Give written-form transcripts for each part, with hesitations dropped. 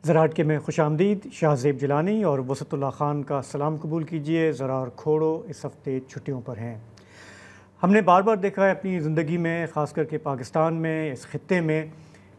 زراعت کے میں خوش آمدید. شاہ زیب جیلانی اور وسعت اللہ خان کا سلام قبول کیجیے. زرار کھوڑو اس ہفتے چھٹیوں پر ہیں. ہم نے بار بار دیکھا ہے اپنی زندگی میں، خاص کر کے پاکستان میں، اس خطے میں،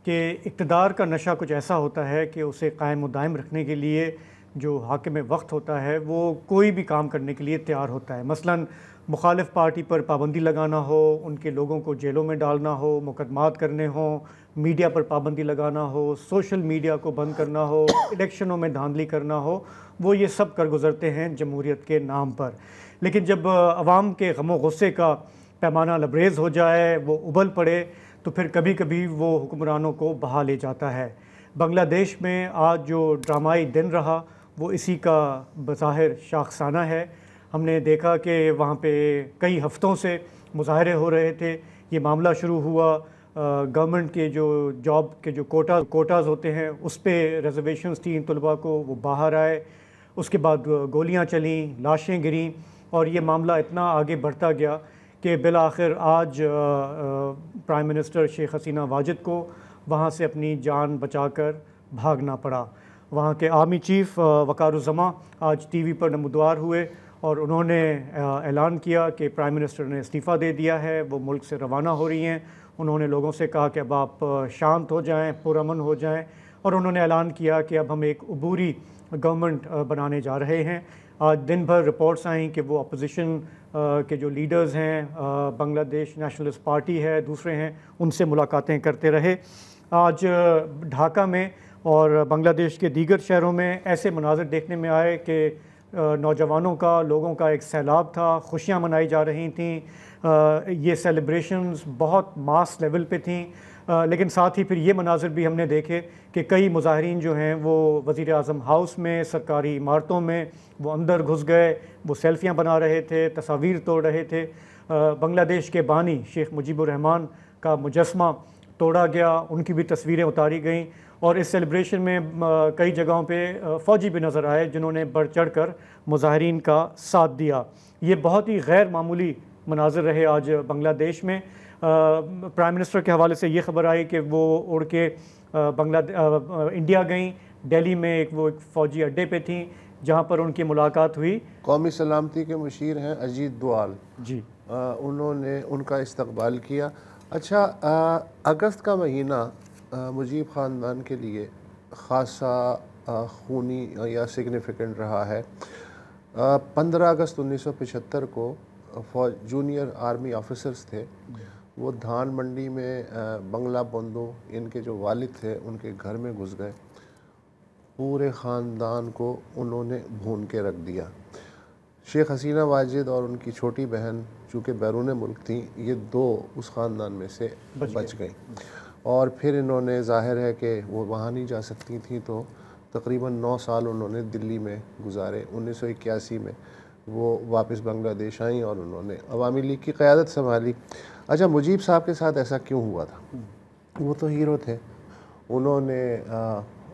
کہ اقتدار کا نشہ کچھ ایسا ہوتا ہے کہ اسے قائم و دائم رکھنے کے لیے جو حاکم وقت ہوتا ہے وہ کوئی بھی کام کرنے کے لیے تیار ہوتا ہے. مثلاً مخالف پارٹی پر پابندی لگانا ہو، ان کے لوگوں کو جیلوں میں ڈالنا ہو، مقدمات کرنے ہوں، میڈیا پر پابندی لگانا ہو، سوشل میڈیا کو بند کرنا ہو، الیکشنوں میں دھاندلی کرنا ہو، وہ یہ سب کر گزرتے ہیں جمہوریت کے نام پر. لیکن جب عوام کے غم و غصے کا پیمانہ لبریز ہو جائے، وہ ابل پڑے، تو پھر کبھی کبھی وہ حکمرانوں کو بہا لے جاتا ہے. بنگلہ دیش میں آج جو ڈرامائی دن رہا وہ اسی کا بظاہر شاخسانہ ہے. ہم نے دیکھا کہ وہاں پہ کئی ہفتوں سے مظاہرے ہو رہے تھے. یہ معاملہ شروع ہوا گورنمنٹ کے جو جاب کے جو کوٹاز ہوتے ہیں اس پہ ریزرویشنز تھیں طلباء کو، وہ باہر آئے. اس کے بعد گولیاں چلیں، لاشیں گریں، اور یہ معاملہ اتنا آگے بڑھتا گیا کہ بالآخر آج پرائم منسٹر شیخ حسینہ واجد کو وہاں سے اپنی جان بچا کر بھاگنا پڑا. وہاں کے آرمی چیف وقار الزماں آج ٹی وی پر نمودار ہوئے اور انہوں نے اعلان کیا کہ پرائم منسٹر نے استعفیٰ دے دیا ہے، وہ ملک سے روانہ ہو رہی ہیں. انہوں نے لوگوں سے کہا کہ اب آپ شانت ہو جائیں، پرامن ہو جائیں، اور انہوں نے اعلان کیا کہ اب ہم ایک عبوری گورنمنٹ بنانے جا رہے ہیں. آج دن بھر رپورٹس آئیں کہ وہ اپوزیشن کے جو لیڈرز ہیں، بنگلہ دیش نیشنلسٹ پارٹی ہے، دوسرے ہیں، ان سے ملاقاتیں کرتے رہے. آج ڈھاکہ میں اور بنگلہ دیش کے دیگر شہروں میں ایسے مناظر دیکھنے میں آئے کہ نوجوانوں کا، لوگوں کا ایک سیلاب تھا، خوشیاں منائی جا رہی تھیں. یہ سیلیبریشنز بہت ماس لیول پہ تھیں. لیکن ساتھ ہی پھر یہ مناظر بھی ہم نے دیکھے کہ کئی مظاہرین جو ہیں وہ وزیر اعظم ہاؤس میں، سرکاری عمارتوں میں وہ اندر گھس گئے، وہ سیلفیاں بنا رہے تھے، تصاویر توڑ رہے تھے. بنگلہ دیش کے بانی شیخ مجیب الرحمان کا مجسمہ توڑا گیا، ان کی بھی تصویریں اتاری گئیں. اور اس سیلیبریشن میں کئی جگہوں پہ فوجی بھی نظر آئے جنہوں نے بڑھ چڑھ کر مظاہرین کا ساتھ دیا. یہ بہت ہی غیر معمولی مناظر رہے آج بنگلہ دیش میں. پرائم منسٹر کے حوالے سے یہ خبر آئی کہ وہ اڑ کے انڈیا گئیں. دہلی میں ایک فوجی اڈے پہ تھیں جہاں پر ان کی ملاقات ہوئی. قومی سلامتی کے مشیر ہیں اجیت دوال جی، انہوں نے ان کا استقبال کیا. اچھا، اگست کا مہینہ مجیب خاندان کے لیے خاصا خونی یا سگنیفیکنٹ رہا ہے. 15 اگست 1975 کو جونیئر آرمی آفیسرز تھے، وہ دھان منڈی میں بنگلہ بندو ان کے جو والد تھے ان کے گھر میں گھس گئے. پورے خاندان کو انہوں نے بھون کے رکھ دیا. شیخ حسینہ واجد اور ان کی چھوٹی بہن چونکہ بیرون ملک تھیں، یہ دو اس خاندان میں سے بچ گئیں. اور پھر انہوں نے، ظاہر ہے کہ وہ وہاں نہیں جا سکتی تھیں، تو تقریباً 9 سال انہوں نے دلی میں گزارے. 1981 میں وہ واپس بنگلہ دیش آئیں اور انہوں نے عوامی لیگ کی قیادت سنبھالی. اچھا، مجیب صاحب کے ساتھ ایسا کیوں ہوا تھا؟ وہ تو ہیرو تھے. انہوں نے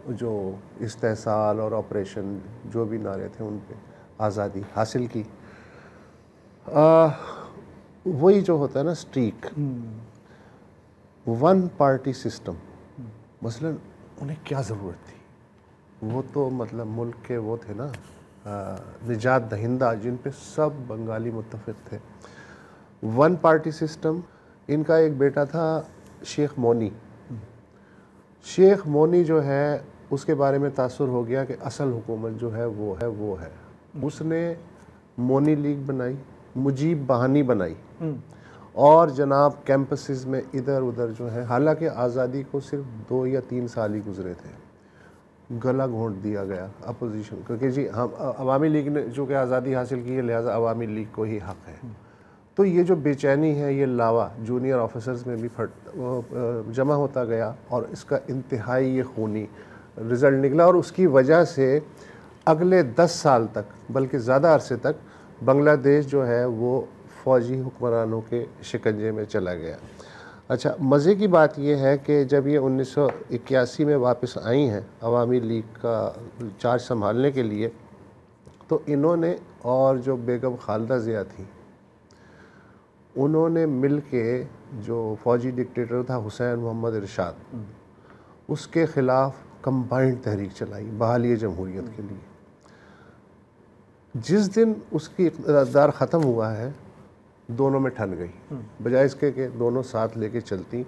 جو استحصال اور آپریشن جو بھی نعرے تھے ان پہ آزادی حاصل کی. وہی جو ہوتا ہے نا سٹریک، ون پارٹی سسٹم. مثلا انہیں کیا ضرورت تھی؟ وہ تو مطلب ملک کے وہ تھے نا نجات دہندہ جن پہ سب بنگالی متفق تھے. One party system. ان کا ایک بیٹا تھا شیخ مونی. شیخ مونی جو ہے اس کے بارے میں تاثر ہو گیا کہ اصل حکومت جو ہے وہ ہے. اس نے مونی لیگ بنائی، مجیب بہانی بنائی، اور جناب کیمپسز میں ادھر ادھر جو ہے، حالانکہ آزادی کو صرف 2 یا 3 سال ہی گزرے تھے، گلا گھونٹ دیا گیا اپوزیشن کو کہ جی ہم عوامی لیگ نے چونکہ آزادی حاصل کی ہے لہٰذا عوامی لیگ کو ہی حق ہے. تو یہ جو بے چینی ہے، یہ لاوا جونیئر آفیسرز میں بھی جمع ہوتا گیا، اور اس کا انتہائی یہ خونی رزلٹ نکلا. اور اس کی وجہ سے اگلے 10 سال تک، بلکہ زیادہ عرصے تک، بنگلہ دیش جو ہے وہ فوجی حکمرانوں کے شکنجے میں چلا گیا. اچھا، مزے کی بات یہ ہے کہ جب یہ 1981 میں واپس آئی ہیں عوامی لیگ کا چارج سنبھالنے کے لیے، تو انہوں نے اور جو بیگم خالدہ ضیاء تھیں انہوں نے مل کے جو فوجی ڈکٹیٹر تھا حسین محمد ارشاد، اس کے خلاف کمبائنڈ تحریک چلائی بحالی جمہوریت کے لیے. جس دن اس کی اقتدار ختم ہوا ہے دونوں میں ٹھن گئی, بجائے اس کے کہ دونوں ساتھ لے کے چلتی.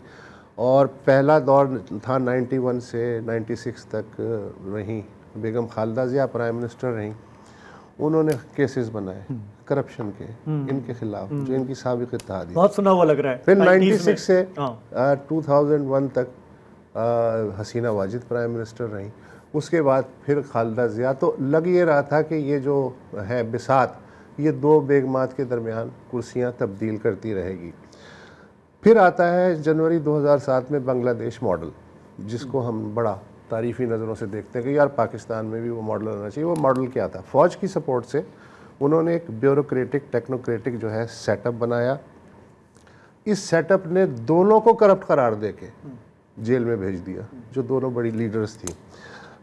اور پہلا دور تھا 91 سے 96 تک رہیں بیگم خالدہ ضیاء پرائم منسٹر رہیں. انہوں نے کیسز بنائے کرپشن کے ان کے خلاف جو ان کی سابق اتحادی, بہت سنا ہوا لگ رہا ہے. پھر 96 سے 2001 تک حسینہ واجد پرائم منسٹر رہیں. اس کے بعد پھر خالدہ ضیاء. تو لگ یہ رہا تھا کہ یہ جو ہے بساط یہ دو بیگمات کے درمیان کرسیاں تبدیل کرتی رہے گی. پھر آتا ہے جنوری 2007 میں بنگلہ دیش ماڈل, جس کو ہم بڑا تعریفی نظروں سے دیکھتے ہیں کہ یار پاکستان میں بھی وہ ماڈل ہونا چاہیے. وہ ماڈل کیا تھا؟ فوج کی سپورٹ سے انہوں نے ایک بیوروکریٹک ٹیکنوکریٹک جو ہے سیٹ اپ بنایا. اس سیٹ اپ نے دونوں کو کرپٹ قرار دے کے جیل میں بھیج دیا جو دونوں بڑی لیڈرز تھیں.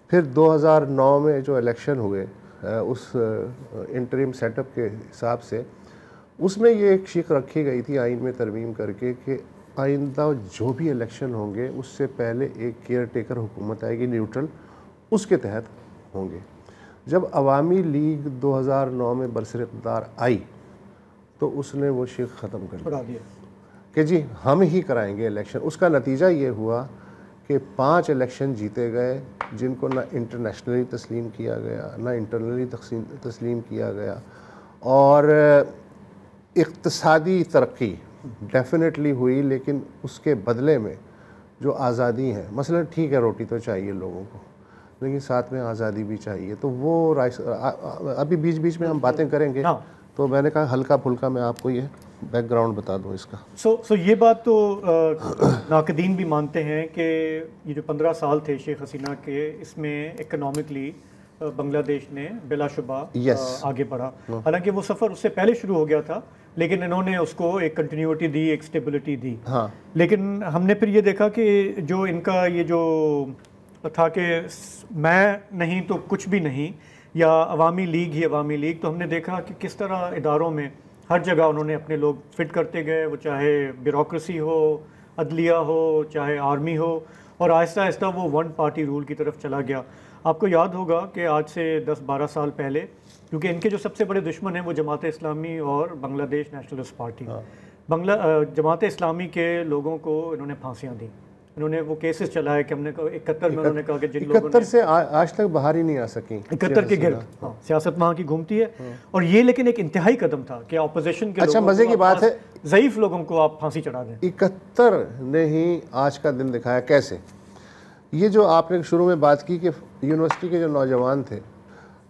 پھر 2009 میں جو الیکشن ہوئے اس انٹریم سیٹ اپ کے حساب سے اس میں یہ ایک شق رکھی گئی تھی آئین میں ترمیم کر کے کہ آئندہ جو بھی الیکشن ہوں گے اس سے پہلے ایک کیئر ٹیکر حکومت آئے گی نیوٹرل, اس کے تحت ہوں گے. جب عوامی لیگ 2009 میں برسر اقتدار آئی تو اس نے وہ شق ختم کر دیا کہ جی ہم ہی کرائیں گے الیکشن. اس کا نتیجہ یہ ہوا کہ 5 الیکشن جیتے گئے جن کو نہ انٹرنیشنلی تسلیم کیا گیا نہ انٹرنلی تسلیم کیا گیا. اور اقتصادی ترقی ڈیفینیٹلی ہوئی, لیکن اس کے بدلے میں جو آزادی ہے, مثلا ٹھیک ہے روٹی تو چاہیے لوگوں کو لیکن ساتھ میں آزادی بھی چاہیے. تو وہ ابھی بیچ بیچ میں ہم باتیں کریں گے, تو میں نے کہا ہلکا پھلکا میں آپ کو یہ بیک گراؤنڈ بتا دوں اس کا. سو یہ بات تو ناقدین بھی مانتے ہیں کہ یہ جو 15 سال تھے شیخ حسینہ کے, اس میں اکنامکلی بنگلہ دیش نے بلا شبہ آگے بڑھا. حالانکہ وہ سفر اس سے پہلے شروع ہو گیا تھا لیکن انہوں نے اس کو ایک کنٹینیوٹی دی, ایک سٹیبلٹی دی. لیکن ہم نے پھر یہ دیکھا کہ جو ان کا یہ جو تھا کہ میں نہیں تو کچھ بھی نہیں, یا عوامی لیگ ہی عوامی لیگ, تو ہم نے دیکھا کہ کس طرح اداروں میں ہر جگہ انہوں نے اپنے لوگ فٹ کرتے گئے, وہ چاہے بیوروکریسی ہو, عدلیہ ہو, چاہے آرمی ہو, اور آہستہ آہستہ وہ ون پارٹی رول کی طرف چلا گیا. آپ کو یاد ہوگا کہ آج سے 10-12 سال پہلے, کیونکہ ان کے جو سب سے بڑے دشمن ہیں وہ جماعت اسلامی اور بنگلہ دیش نیشنلسٹ پارٹی, جماعت اسلامی کے لوگوں کو انہوں نے پھانسیاں دیں. انہوں نے وہ کیسز چلائے کہ ہم نے 71 میں انہوں نے کہا کہ جن لوگوں نے 71 سے آج تک باہر ہی نہیں آ سکیں 71 کے گرد سیاست وہاں کی گھومتی ہے. اور یہ لیکن ایک انتہائی قدم تھا کہ اپوزیشن کے اچھا مزے کی بات ہے ضعیف لوگوں کو آپ پھانسی چڑھا دیں. 71 نے ہی آج کا دن دکھایا. کیسے؟ یہ جو آپ نے شروع میں بات کی کہ یونیورسٹی کے جو نوجوان تھے,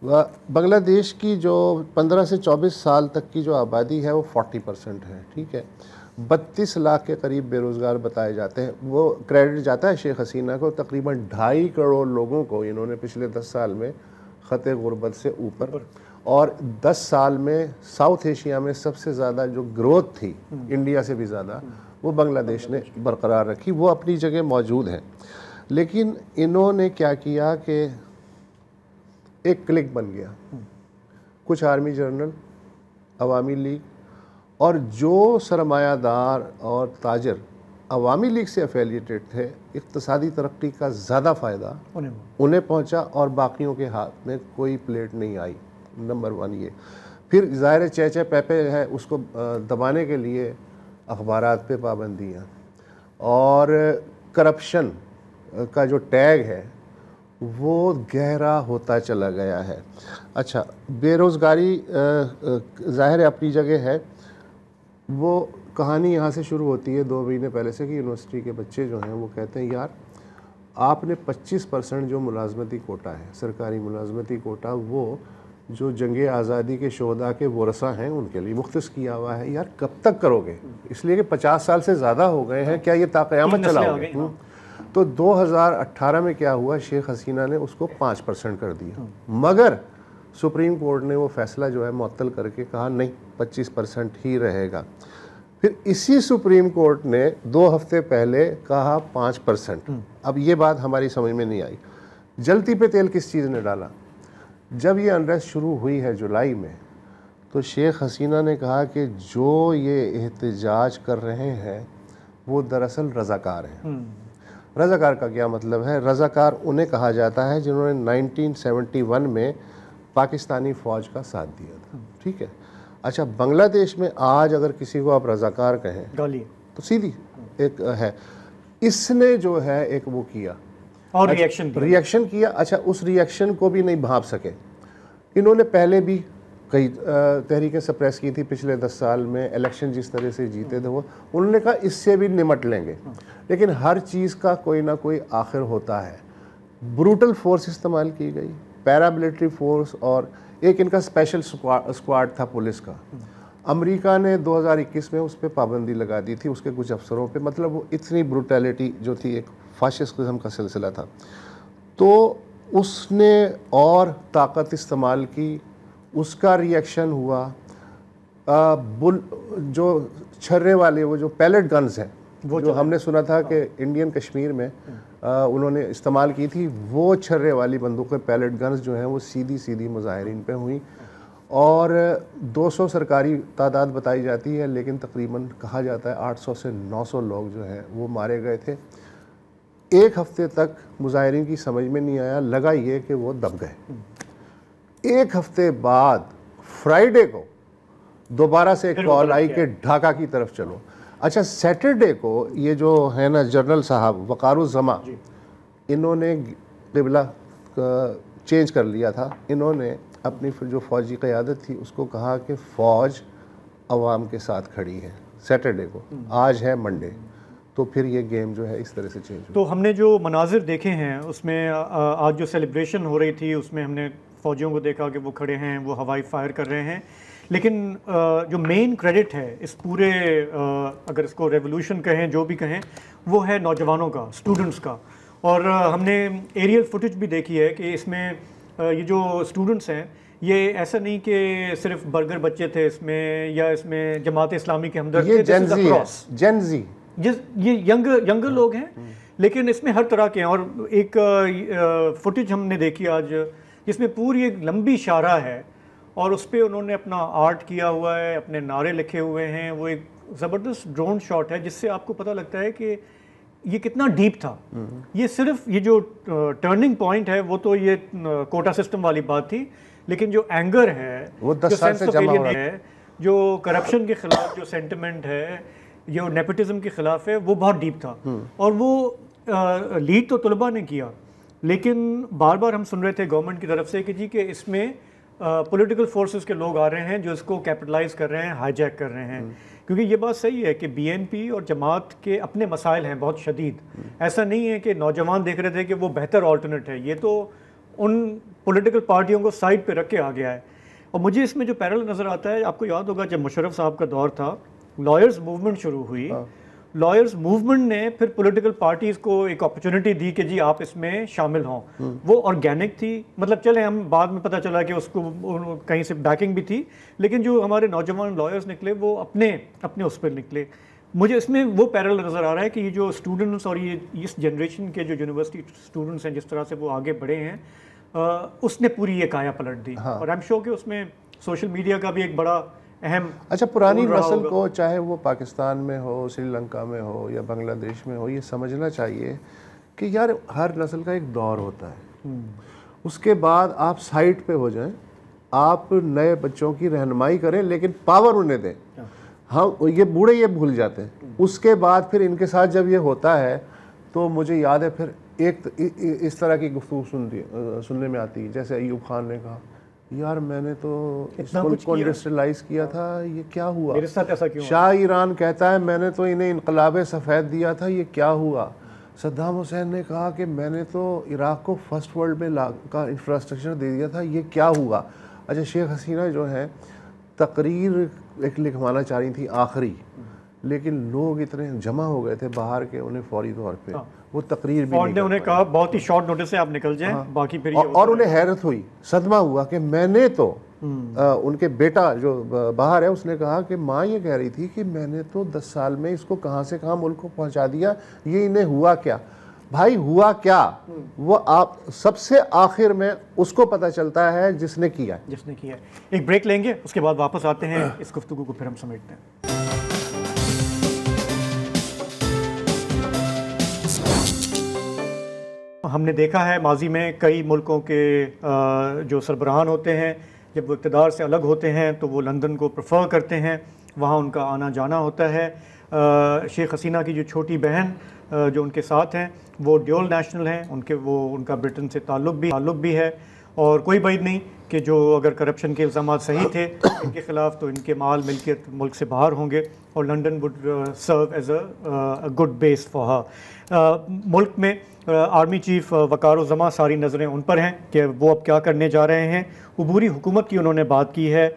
بنگلہ دیش کی جو 15 سے 24 سال تک کی جو آبادی ہے وہ 40% ہے, ٹھیک ہے. 32 لاکھ کے قریب بے روزگار بتائے جاتے ہیں. وہ کریڈٹ جاتا ہے شیخ حسینہ کو. تقریباً 2.5 کروڑ لوگوں کو انہوں نے پچھلے 10 سال میں خط غربت سے اوپر, اور 10 سال میں ساؤتھ ایشیا میں سب سے زیادہ جو گروتھ تھی انڈیا سے بھی زیادہ وہ بنگلہ دیش نے برقرار رکھی. وہ اپنی جگہ موجود ہیں, لیکن انہوں نے کیا کیا کہ ایک کلک بن گیا. کچھ آرمی جنرل, عوامی لیگ, اور جو سرمایہ دار اور تاجر عوامی لیگ سے افیلیٹڈ تھے, اقتصادی ترقی کا زیادہ فائدہ انہیں پہنچا اور باقیوں کے ہاتھ میں کوئی پلیٹ نہیں آئی. نمبر 1 یہ. پھر ظاہر چہچہ پیپے ہے, اس کو دبانے کے لیے اخبارات پہ پابندیاں, اور کرپشن کا جو ٹیگ ہے وہ گہرا ہوتا چلا گیا ہے. اچھا, بے روزگاری ظاہر اپنی جگہ ہے. وہ کہانی یہاں سے شروع ہوتی ہے 2 مہینے پہلے سے کہ یونیورسٹی کے بچے جو ہیں وہ کہتے ہیں یار آپ نے 25% جو ملازمتی کوٹا ہے, سرکاری ملازمتی کوٹا, وہ جو جنگ آزادی کے شہداء کے ورثہ ہیں ان کے لیے مختص کیا ہوا ہے. یار کب تک کرو گے؟ اس لیے کہ 50 سال سے زیادہ ہو گئے ہیں, کیا یہ تا قیامت چلاؤ گے؟ تو 2018 میں کیا ہوا, شیخ حسینہ نے اس کو 5% کر دیا, مگر سپریم کورٹ نے وہ فیصلہ جو ہے معطل کر کے کہا نہیں 25% ہی رہے گا. پھر اسی سپریم کورٹ نے 2 ہفتے پہلے کہا 5%. اب یہ بات ہماری سمجھ میں نہیں آئی. جلتی پہ تیل کس چیز نے ڈالا؟ جب یہ انریسٹ شروع ہوئی ہے جولائی میں, تو شیخ حسینہ نے کہا کہ جو یہ احتجاج کر رہے ہیں وہ دراصل رضاکار ہیں. رضاکار کا کیا مطلب ہے؟ رضاکار انہیں کہا جاتا ہے جنہوں نے 1971 میں پاکستانی فوج کا ساتھ دیا تھا. ٹھیک ہے. اچھا بنگلہ دیش میں آج اگر کسی کو آپ رضاکار کہیں گالی تو سیدھی ایک ہے. اس نے جو ہے ایک وہ کیا اور ریئیکشن کیا. اچھا اس ریئیکشن کو بھی نہیں بھانپ سکے. انہوں نے پہلے بھی کئی تحریکیں سپریس کی تھی پچھلے 10 سال میں. الیکشن جس طرح سے جیتے تھے وہ انہوں نے کہا اس سے بھی نمٹ لیں گے. لیکن ہر چیز کا کوئی نہ کوئی آخر ہوتا ہے. بروٹل فورس استعمال کی گئی, پیراملٹری فورس, اور ایک ان کا اسپیشل اسکواڈ تھا پولیس کا. امریکہ نے 2021 میں اس پہ پابندی لگا دی تھی اس کے کچھ افسروں پہ. مطلب وہ اتنی بروٹیلٹی جو تھی ایک فاشسٹ قسم کا سلسلہ تھا. تو اس نے اور طاقت استعمال کی, اس کا ریئیکشن ہوا. جو چھرے والے وہ جو پیلٹ گنز ہیں جو ہم نے سنا تھا کہ انڈین کشمیر میں انہوں نے استعمال کی تھی, وہ چھرے والی بندوقیں پیلٹ گنز جو ہیں وہ سیدھی مظاہرین پہ ہوئیں. اور 200 سرکاری تعداد بتائی جاتی ہے لیکن تقریباً کہا جاتا ہے 800 سے 900 لوگ جو ہیں وہ مارے گئے تھے. ایک ہفتے تک مظاہرین کی سمجھ میں نہیں آیا, لگا یہ کہ وہ دب گئے. ایک ہفتے بعد فرائیڈے کو دوبارہ سے ایک کال آئی کہ ڈھاکہ کی طرف چلو. اچھا سیٹرڈے کو یہ جو ہے نا جنرل صاحب وقار الزماں, انہوں نے قبلہ چینج کر لیا تھا. انہوں نے اپنی جو فوجی قیادت تھی اس کو کہا کہ فوج عوام کے ساتھ کھڑی ہے. سیٹرڈے کو, آج ہے منڈے, تو پھر یہ گیم جو ہے اس طرح سے چینج ہو. تو ہم نے جو مناظر دیکھے ہیں اس میں آج جو سیلیبریشن ہو رہی تھی اس میں ہم نے فوجیوں کو دیکھا کہ وہ کھڑے ہیں, وہ ہوائی فائر کر رہے ہیں. لیکن جو مین کریڈٹ ہے اس پورے اگر اس کو ریولوشن کہیں جو بھی کہیں وہ ہے نوجوانوں کا, اسٹوڈنٹس کا. اور ہم نے ایریل فوٹیج بھی دیکھی ہے کہ اس میں یہ جو اسٹوڈنٹس ہیں یہ ایسا نہیں کہ صرف برگر بچے تھے اس میں, یا اس میں جماعت اسلامی کے ہمدرد تھے, یہ ینگر لوگ ہیں, لیکن اس میں ہر طرح کے ہیں. اور ایک فوٹیج ہم نے دیکھی آج جس میں پوری ایک لمبی شاہراہ ہے اور اس پہ انہوں نے اپنا آرٹ کیا ہوا ہے, اپنے نعرے لکھے ہوئے ہیں. وہ ایک زبردست ڈرون شاٹ ہے جس سے آپ کو پتہ لگتا ہے کہ یہ کتنا ڈیپ تھا. یہ صرف یہ جو ٹرننگ پوائنٹ ہے وہ تو یہ کوٹا سسٹم والی بات تھی, لیکن جو اینگر ہے, وہ 10 سال سے جمع ہو رہا ہے, جو کرپشن کے خلاف جو سینٹیمنٹ ہے, جو نیپوٹزم کے خلاف ہے, وہ بہت ڈیپ تھا. اور وہ لیڈ تو طلباء نے کیا, لیکن بار بار ہم سن رہے تھے گورنمنٹ کی طرف سے کہ جی کہ اس میں پولیٹیکل فورسز کے لوگ آ رہے ہیں جو اس کو کیپٹلائز کر رہے ہیں, ہائی جیک کر رہے ہیں. کیونکہ یہ بات صحیح ہے کہ بی این پی اور جماعت کے اپنے مسائل ہیں بہت شدید. ایسا نہیں ہے کہ نوجوان دیکھ رہے تھے کہ وہ بہتر آلٹرنیٹ ہے, یہ تو ان پولیٹیکل پارٹیوں کو سائڈ پہ رکھ کے آ گیا ہے. اور مجھے اس میں جو پیرل نظر آتا ہے, آپ کو یاد ہوگا جب مشرف صاحب کا دور تھا, لائرز موومنٹ شروع ہوئی. لائرز موومنٹ نے پھر پولیٹیکل پارٹیز کو ایک اپرچونٹی دی کہ جی آپ اس میں شامل ہوں. وہ آرگینک تھی, مطلب چلیں ہم بعد میں پتہ چلا کہ اس کو کہیں سے بیکنگ بھی تھی, لیکن جو ہمارے نوجوان لائرز نکلے وہ اپنے اس پر نکلے. مجھے اس میں وہ پیرل نظر آ رہا ہے کہ یہ جو اسٹوڈنٹس اور یہ اس جنریشن کے جو یونیورسٹی اسٹوڈنٹس ہیں جس طرح سے وہ آگے بڑھے ہیں, اس نے پوری یہ کایا پلٹ دی. اور آئی ایم شیور کہ اس میں سوشل میڈیا کا بھی ایک بڑا اہم. اچھا پرانی نسل کو چاہے وہ پاکستان میں ہو, سری لنکا میں ہو یا بنگلہ دیش میں ہو, یہ سمجھنا چاہیے کہ یار ہر نسل کا ایک دور ہوتا ہے. اس کے بعد آپ سائٹ پہ ہو جائیں, آپ نئے بچوں کی رہنمائی کریں لیکن پاور انہیں دیں. ہم یہ بوڑھے یہ بھول جاتے ہیں. اس کے بعد پھر ان کے ساتھ جب یہ ہوتا ہے تو مجھے یاد ہے پھر ایک اس طرح کی گفتگو سننے میں آتی ہے, جیسے ایوب خان نے کہا یار میں نے تو اس ملک کو انڈسٹریلائز کیا تھا, یہ کیا ہوا میرے ساتھ ایسا کیوں. شاہ ایران کہتا ہے میں نے تو انہیں انقلاب سفید دیا تھا, یہ کیا ہوا. صدام حسین نے کہا کہ میں نے تو عراق کو فرسٹ ورلڈ میں کا انفراسٹرکچر دے دیا تھا, یہ کیا ہوا. اچھا شیخ حسینہ جو ہیں تقریر ایک لکھوانا چاہ رہی تھی آخری, لیکن لوگ اتنے جمع ہو گئے تھے باہر کے, انہیں فوری طور پہ وہ تقریر بھی نہیں. انہیں کہا بہت ہی شارٹ نوٹس سے آپ نکل جائیں, باقی پھر اور انہیں حیرت ہوئی, صدمہ ہوا کہ میں نے تو ان کے بیٹا جو باہر ہے اس نے کہا کہ ماں یہ کہہ رہی تھی کہ میں نے تو 10 سال میں اس کو کہاں سے کہاں ملک کو پہنچا دیا, یہ انہیں ہوا کیا. بھائی ہوا کیا وہ آپ سب سے آخر میں اس کو پتہ چلتا ہے جس نے کیا. ایک بریک لیں گے, اس کے بعد واپس آتے ہیں, اس گفتگو کو پھر ہم سمیٹتے ہیں. ہم نے دیکھا ہے ماضی میں کئی ملکوں کے جو سربراہان ہوتے ہیں جب وہ اقتدار سے الگ ہوتے ہیں تو وہ لندن کو پریفر کرتے ہیں، وہاں ان کا آنا جانا ہوتا ہے۔ شیخ حسینہ کی جو چھوٹی بہن جو ان کے ساتھ ہیں وہ ڈیول نیشنل ہیں، ان کا برٹن سے تعلق بھی ہے، اور کوئی بعید نہیں کہ جو اگر کرپشن کے الزامات صحیح تھے ان کے خلاف تو ان کے مال ملکیت ملک سے باہر ہوں گے، اور London would serve as a good base for her. ملک میں آرمی چیف وقار الزماں، ساری نظریں ان پر ہیں کہ وہ اب کیا کرنے جا رہے ہیں۔ عبوری حکومت کی انہوں نے بات کی ہے،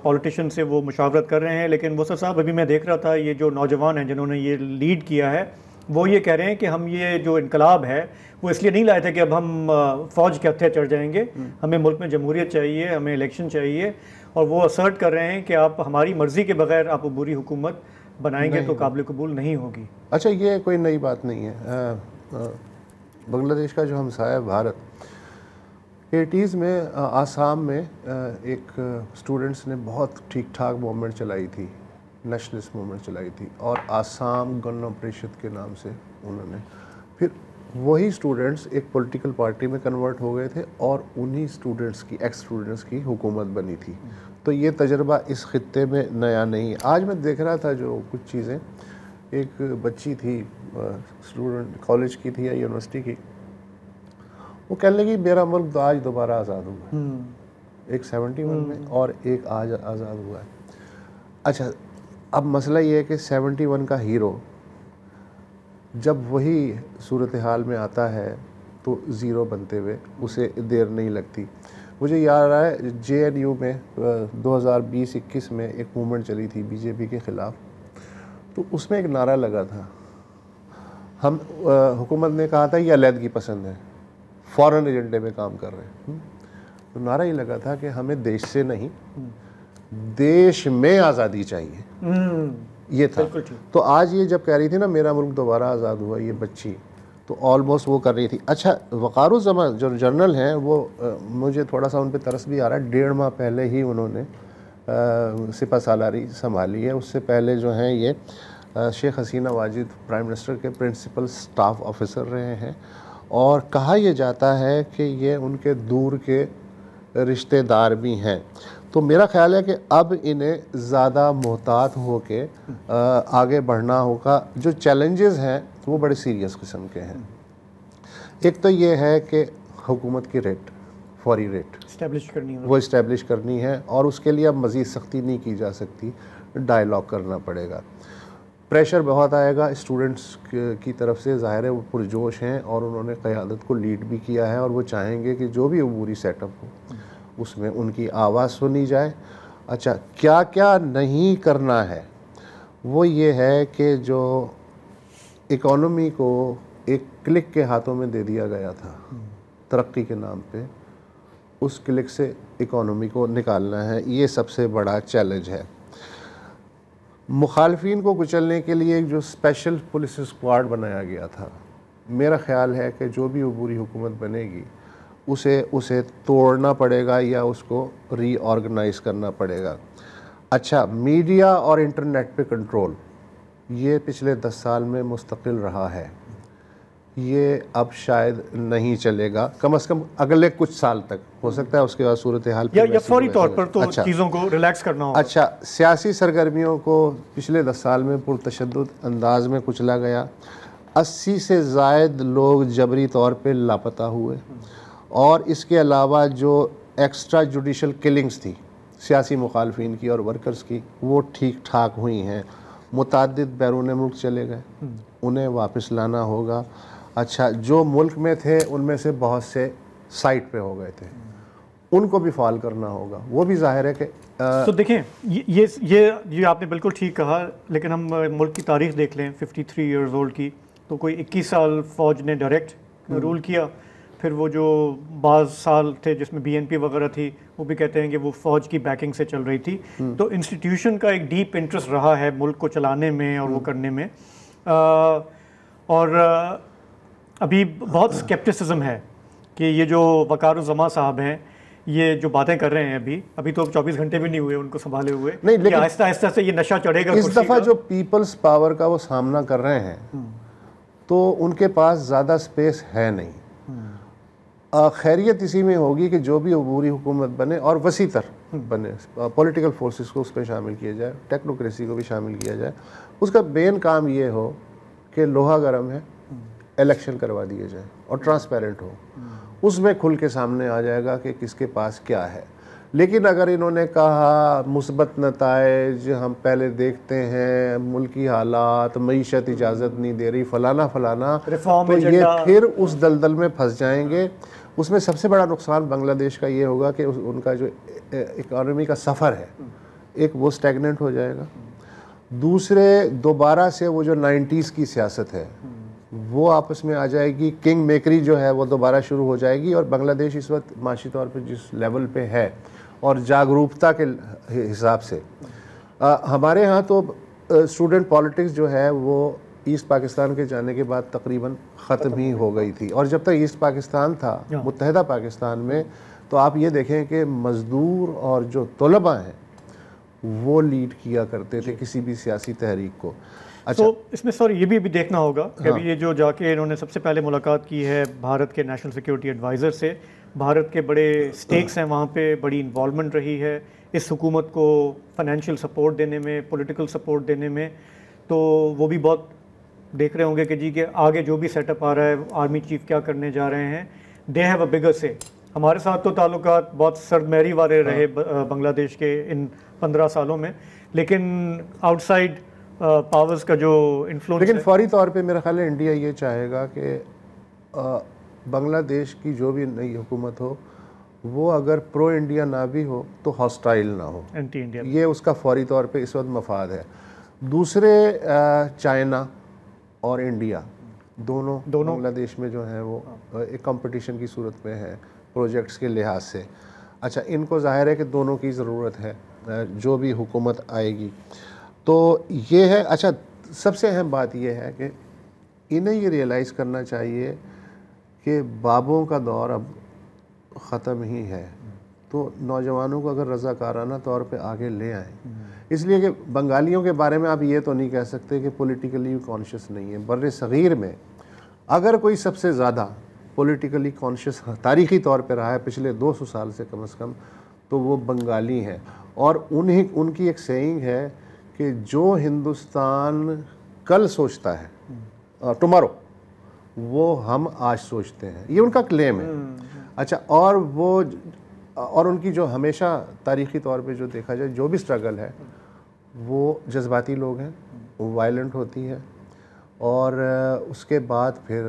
پولیٹیشین سے وہ مشاورت کر رہے ہیں، لیکن وسط صاحب ابھی میں دیکھ رہا تھا یہ جو نوجوان ہیں جنہوں نے یہ لیڈ کیا ہے وہ یہ کہہ رہے ہیں کہ ہم یہ جو انقلاب ہے وہ اس لیے نہیں لائے تھے کہ اب ہم فوج کے ہتھے چڑھ جائیں گے، ہمیں ملک میں جمہوریت چاہیے، ہمیں الیکشن چاہیے، اور وہ اسرٹ کر رہے ہیں کہ آپ ہماری مرضی کے بغیر آپ عبوری حکومت بنائیں گے تو قابل قبول نہیں ہوگی۔ اچھا، یہ کوئی نئی بات نہیں ہے۔ بنگلہ دیش کا جو ہمسایہ بھارت، 80s میں آسام میں ایک اسٹوڈنٹس نے بہت ٹھیک ٹھاک موومنٹ چلائی تھی، نیشنلسٹ موومنٹ چلائی تھی، اور آسام گن پریشد کے نام سے انہوں نے، پھر وہی اسٹوڈنٹس ایک پولیٹیکل پارٹی میں کنورٹ ہو گئے تھے اور انہی اسٹوڈنٹس کی ایکس اسٹوڈنٹس کی حکومت بنی تھی۔ تو یہ تجربہ اس خطے میں نیا نہیں۔ آج میں دیکھ رہا تھا جو کچھ چیزیں، ایک بچی تھی اسٹوڈنٹ، کالج کی تھی یا یونیورسٹی کی، وہ کہنے لگی میرا ملک تو آج دوبارہ آزاد ہوا ہے، ایک 71 میں اور ایک آج آزاد ہوا ہے۔ اچھا، اب مسئلہ یہ ہے کہ 71 کا ہیرو جب وہی صورتحال میں آتا ہے تو زیرو بنتے ہوئے اسے دیر نہیں لگتی۔ مجھے یاد آ رہا ہے JNU میں 2020-21 میں ایک موومنٹ چلی تھی BJP کے خلاف، تو اس میں ایک نعرہ لگا تھا، ہم حکومت نے کہا تھا یہ علیحدگی پسند ہے، فورن ایجنڈے میں کام کر رہے ہیں، تو نعرہ یہ لگا تھا کہ ہمیں دیش سے نہیں دیش میں آزادی چاہیے، یہ تھا۔ تو آج یہ جب کہہ رہی تھی نا میرا ملک دوبارہ آزاد ہوا، یہ بچی تو آلموسٹ وہ کر رہی تھی۔ اچھا، وقار الزماں جو جنرل ہیں وہ مجھے تھوڑا سا ان پہ ترس بھی آ رہا ہے، 1.5 ماہ پہلے ہی انہوں نے سپہ سالاری سنبھالی ہے۔ اس سے پہلے جو ہیں یہ شیخ حسینہ واجد پرائم منسٹر کے پرنسپل سٹاف آفیسر رہے ہیں، اور کہا یہ جاتا ہے کہ یہ ان کے دور کے رشتہ دار بھی ہیں۔ تو میرا خیال ہے کہ اب انہیں زیادہ محتاط ہو کے آگے بڑھنا ہوگا۔ جو چیلنجز ہیں وہ بڑے سیریس قسم کے ہیں۔ ایک تو یہ ہے کہ حکومت کی ریٹ، فوری ریٹ وہ اسٹیبلش کرنی ہے، اور اس کے لیے اب مزید سختی نہیں کی جا سکتی، ڈائیلاگ کرنا پڑے گا۔ پریشر بہت آئے گا اسٹوڈنٹس کی طرف سے، ظاہر ہے وہ پرجوش ہیں اور انہوں نے قیادت کو لیڈ بھی کیا ہے، اور وہ چاہیں گے کہ جو بھی عبوری سیٹ اپ ہو اس میں ان کی آواز سنی جائے۔ اچھا، کیا کیا نہیں کرنا ہے، وہ یہ ہے کہ جو اکانومی کو ایک کلک کے ہاتھوں میں دے دیا گیا تھا ترقی کے نام پہ، اس کلک سے اکانومی کو نکالنا ہے، یہ سب سے بڑا چیلنج ہے۔ مخالفین کو کچلنے کے لیے ایک جو اسپیشل پولیس اسکواڈ بنایا گیا تھا، میرا خیال ہے کہ جو بھی عبوری حکومت بنے گی اسے توڑنا پڑے گا یا اس کو ری آرگنائز کرنا پڑے گا۔ اچھا، میڈیا اور انٹرنیٹ پہ کنٹرول، یہ پچھلے 10 سال میں مستقل رہا ہے، یہ اب شاید نہیں چلے گا، کم از کم اگلے کچھ سال تک، ہو سکتا ہے اس کے بعد صورتحال یا فوری طور پر تو چیزوں کو ریلیکس کرنا ہوگا۔ اچھا، سیاسی سرگرمیوں کو پچھلے 10 سال میں پرتشدد انداز میں کچلا گیا، 80 سے زائد لوگ جبری طور پہ لاپتہ ہوئے، اور اس کے علاوہ جو ایکسٹرا جوڈیشل کلنگز تھی سیاسی مخالفین کی اور ورکرز کی، وہ ٹھیک ٹھاک ہوئی ہیں۔ متعدد بیرون ملک چلے گئے، انہیں واپس لانا ہوگا۔ اچھا، جو ملک میں تھے ان میں سے بہت سے سائٹ پہ ہو گئے تھے، ان کو بھی فعال کرنا ہوگا، وہ بھی ظاہر ہے کہ تو دیکھیں یہ آپ نے بالکل ٹھیک کہا، لیکن ہم ملک کی تاریخ دیکھ لیں 53 ایئرز اولڈ کی، تو کوئی 21 سال فوج نے ڈائریکٹ رول کیا، پھر وہ جو بعض سال تھے جس میں BNP وغیرہ تھی، وہ بھی کہتے ہیں کہ وہ فوج کی بیکنگ سے چل رہی تھی۔ تو انسٹیٹیوشن کا ایک ڈیپ انٹرسٹ رہا ہے ملک کو چلانے میں اور وہ کرنے میں، اور ابھی بہت اسکیپٹسزم ہے کہ یہ جو وقار الزماں صاحب ہیں یہ جو باتیں کر رہے ہیں ابھی تو 24 گھنٹے بھی نہیں ہوئے ان کو سنبھالے ہوئے، لیکن آہستہ آہستہ سے یہ نشہ چڑھے گا۔ اس دفعہ جو پیپلز پاور کا وہ سامنا کر رہے ہیں تو ان کے پاس زیادہ سپیس ہے نہیں، خیریت اسی میں ہوگی کہ جو بھی عبوری حکومت بنے اور وسیع تر بنے، پولیٹیکل فورسز کو اس پہ شامل کیا جائے، ٹیکنوکریسی کو بھی شامل کیا جائے، اس کا مین کام یہ ہو کہ لوہا گرم ہے، الیکشن کروا دیے جائیں اور ٹرانسپیرنٹ ہو، اس میں کھل کے سامنے آ جائے گا کہ کس کے پاس کیا ہے۔ لیکن اگر انہوں نے کہا مثبت نتائج ہم پہلے دیکھتے ہیں، ملکی حالات، معیشت اجازت نہیں دے رہی، فلانا فلانا، تو یہ پھر اس دلدل میں پھنس جائیں گے۔ اس میں سب سے بڑا نقصان بنگلہ دیش کا یہ ہوگا کہ ان کا جو اکانومی کا سفر ہے ایک وہ سٹیگننٹ ہو جائے گا، دوسرے دوبارہ سے وہ جو 90s کی سیاست ہے وہ آپس میں آ جائے گی، کنگ میکری جو ہے وہ دوبارہ شروع ہو جائے گی، اور بنگلہ دیش اس وقت معاشی طور پہ جس لیول پہ ہے اور جاگروکتا کے حساب سے، ہمارے ہاں تو اسٹوڈنٹ پالیٹکس جو ہے وہ ایسٹ پاکستان کے جانے کے بعد تقریباً ختم ہی ہو گئی تھی، اور جب تک ایسٹ پاکستان تھا متحدہ پاکستان میں تو آپ یہ دیکھیں کہ مزدور اور جو طلباء ہیں وہ لیڈ کیا کرتے تھے کسی بھی سیاسی تحریک کو۔ تو اس میں سر یہ بھی دیکھنا ہوگا کہ ابھی یہ جو جا کے انہوں نے سب سے پہلے ملاقات کی ہے بھارت کے نیشنل سیکیورٹی ایڈوائزر سے، بھارت کے بڑے سٹیکس ہیں وہاں پہ، بڑی انوالومنٹ رہی ہے اس حکومت کو فائنینشیل سپورٹ دینے میں، پولیٹیکل سپورٹ دینے میں، تو وہ بھی بہت دیکھ رہے ہوں گے کہ جی کہ آگے جو بھی سیٹ اپ آ رہا ہے آرمی چیف کیا کرنے جا رہے ہیں، دے ہیو اے بگر سے۔ ہمارے ساتھ تو تعلقات بہت سرد مہری والے رہے بنگلہ دیش کے ان 15 سالوں میں، لیکن آؤٹ سائڈ پاورز کا جو انفلوئنس، لیکن فوری طور پہ میرا خیال ہے انڈیا یہ چاہے گا کہ بنگلہ دیش کی جو بھی نئی حکومت ہو وہ اگر پرو انڈیا نہ بھی ہو تو ہاسٹائل نہ ہو، اینٹی انڈیا، یہ اس کا فوری طور پہ اس وقت مفاد ہے۔ دوسرے چائنا اور انڈیا دونوں بنگلہ دیش میں جو ہیں وہ ایک کمپٹیشن کی صورت میں ہے پروجیکٹس کے لحاظ سے۔ اچھا، ان کو ظاہر ہے کہ دونوں کی ضرورت ہے جو بھی حکومت آئے گی، تو یہ ہے۔ اچھا، سب سے اہم بات یہ ہے کہ انہیں یہ ریئلائز کرنا چاہیے کہ بابوں کا دور اب ختم ہی ہے، تو نوجوانوں کو اگر رضاکارانہ طور پہ آگے لے آئیں، اس لیے کہ بنگالیوں کے بارے میں آپ یہ تو نہیں کہہ سکتے کہ پولیٹیکلی کانشیس نہیں ہے۔ بر صغیر میں اگر کوئی سب سے زیادہ پولیٹیکلی کانشیس تاریخی طور پہ رہا ہے پچھلے 200 سال سے کم از کم، تو وہ بنگالی ہیں، اور ان کی ایک سیئنگ ہے کہ جو ہندوستان کل سوچتا ہے ٹمارو، وہ ہم آج سوچتے ہیں، یہ ان کا کلیم ہے۔ اچھا، اور ان کی جو ہمیشہ تاریخی طور پہ جو دیکھا جائے جو بھی سٹرگل ہے وہ جذباتی لوگ ہیں، وہ وائلنٹ ہوتی ہے، اور اس کے بعد پھر